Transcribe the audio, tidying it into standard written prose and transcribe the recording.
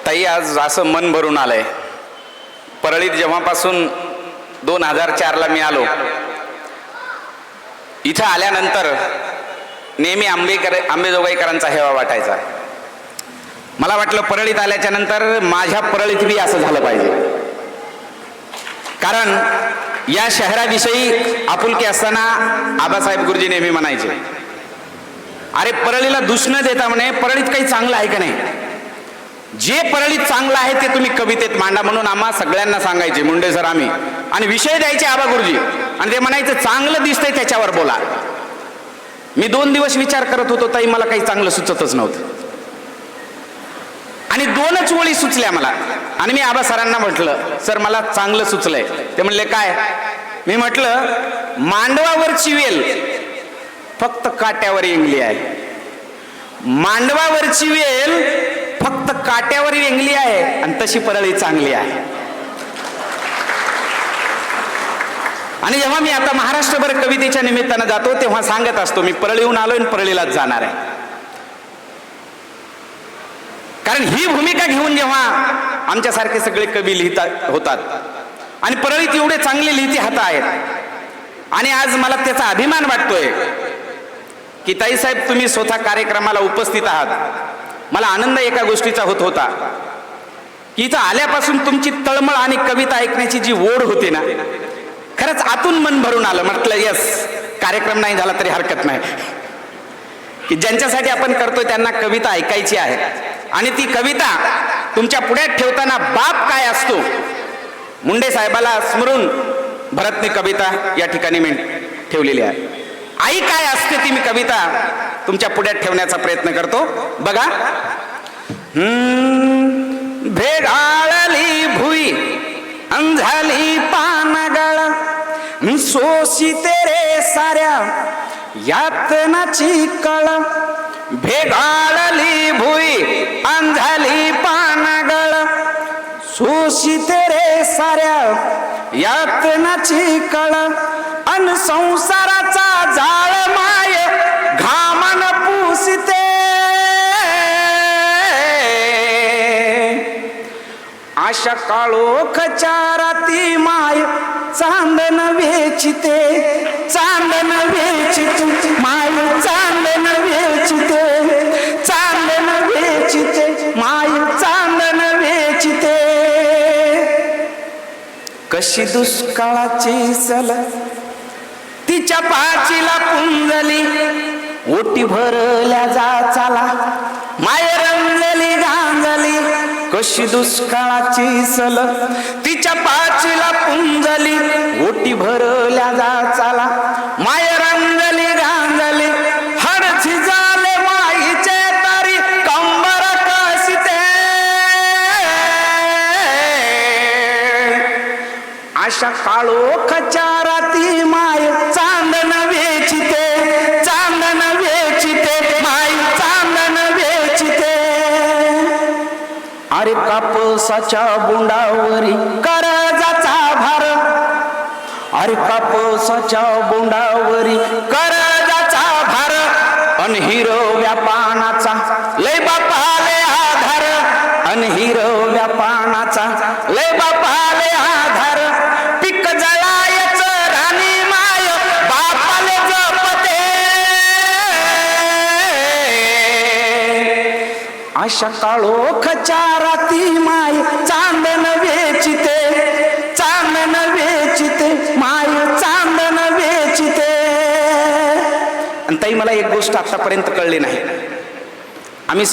ताई आज असं मन भरून आलंय. परळीत जेव्हापासून 2004ला मी आलो, इथं आल्यानंतर नेहमी आंबेजोगाईकरांचा हेवा वाटायचा. मला वाटलं परळीत आल्याच्या नंतर माझ्या परळीत बी असं झालं पाहिजे. कारण या शहराविषयी आपुलकी असताना आबासाहेब गुरुजी नेहमी म्हणायचे, अरे परळीला दुष्ण देता म्हणे, परळीत काही चांगलं आहे का नाही, जे परळीत चांगलं आहे ते तुम्ही कवितेत मांडा म्हणून आम्हा सगळ्यांना सांगायचे मुंडे सर आम्ही. आणि विषय द्यायचे आबा गुरुजी आणि ते म्हणायचं चांगलं दिसतंय त्याच्यावर बोला. मी 2 दिवस विचार करत होतो, ताई मला काही चांगलं सुचतच नव्हतं. आणि 2च ओळी सुचल्या मला. आणि मी आबा सरांना म्हटलं, सर मला चांगलं सुचलंय. ते म्हणले काय? मी म्हटलं मांडवावरची वेल फक्त काट्यावर येंगली आहे. मांडवावरची वेल फक्त काट्यावर येंगली आहे आणि तशी परळी चांगली आहे. आणि जेव्हा मी आता महाराष्ट्रभर कवितेच्या निमित्तानं जातो तेव्हा सांगत असतो मी परळीहून आलोय आणि परळीलाच जाणार आहे. कारण ही भूमिका घेऊन जेव्हा आमच्यासारखे सगळे कवी लिहितात होतात आणि परळीत एवढे चांगले लिहिते हात आहेत, आणि आज मला त्याचा अभिमान वाटतोय की ताईसाहेब तुम्ही स्वतः कार्यक्रमाला उपस्थित आहात. मला आनंद एका गोष्टीचा होत होता की इथं आल्यापासून तुमची तळमळ आणि कविता ऐकण्याची जी ओढ होती ना, खरंच आतून मन भरून आलं. म्हटलं यस, कार्यक्रम नाही झाला तरी हरकत नाही, की ज्यांच्यासाठी आपण करतोय त्यांना कविता ऐकायची आहे. आणि ती कविता तुमच्या पुढ्यात ठेवताना बाप काय असतो, मुंडे साहेबाला स्मरून भरतने कविता या ठिकाणी मी ठेवलेली आहे. आई काय असते ती मी कविता तुमच्या पुढ्यात ठेवण्याचा प्रयत्न करतो. बघा, भेगाळली भुई अंझाली पानगळ, सोशिते रे साऱ्या यातनाची कळ. भेगाळली भुई अंझाली पानगळ, सोशिते रे साऱ्या यातनाची कळ. अन संसाराचा जाळ माय घामन पुसिते, आशा काळोखच्या राती माय चांदन वेचिते. चांदन वेचिते माय चांदन वेचिते, चांदन वेचिते माय चांदन वेचिते. कशी दुष्काळाची सल तिच्या पाचीला पुंजली, ओटी भरल्या जाचाला माय रंजली गांजली. कशी दुष्काळाची सल तिच्या पाचीला पुंजली, ओटी भरल्या जाचाला माय रंजली गांजली. हड झिजाले माईचे तारी कंबर कसिते, आशा काळोखच्या राती माय चांदन वेचिते. चांदन वेचिते माय चांदन वेचिते. अरे कापसाच्या बोंडावरी कर्जाचा भार, अरे कापसाच्या बोंडावरी कर्जाचा भार. अन हिरव्या पानाचा लय बापाले आधार, अन हिरव्या पानाचा लय बापाले आधार. पिक जळायच राणी माय बापाले जपते, आशा काळोखच्या राती माय चांदन वेचिते. चांदन वेचिते माय चांदन वेचिते. आणि ताई मला एक गोष्ट आतापर्यंत कळली नाही, आम्ही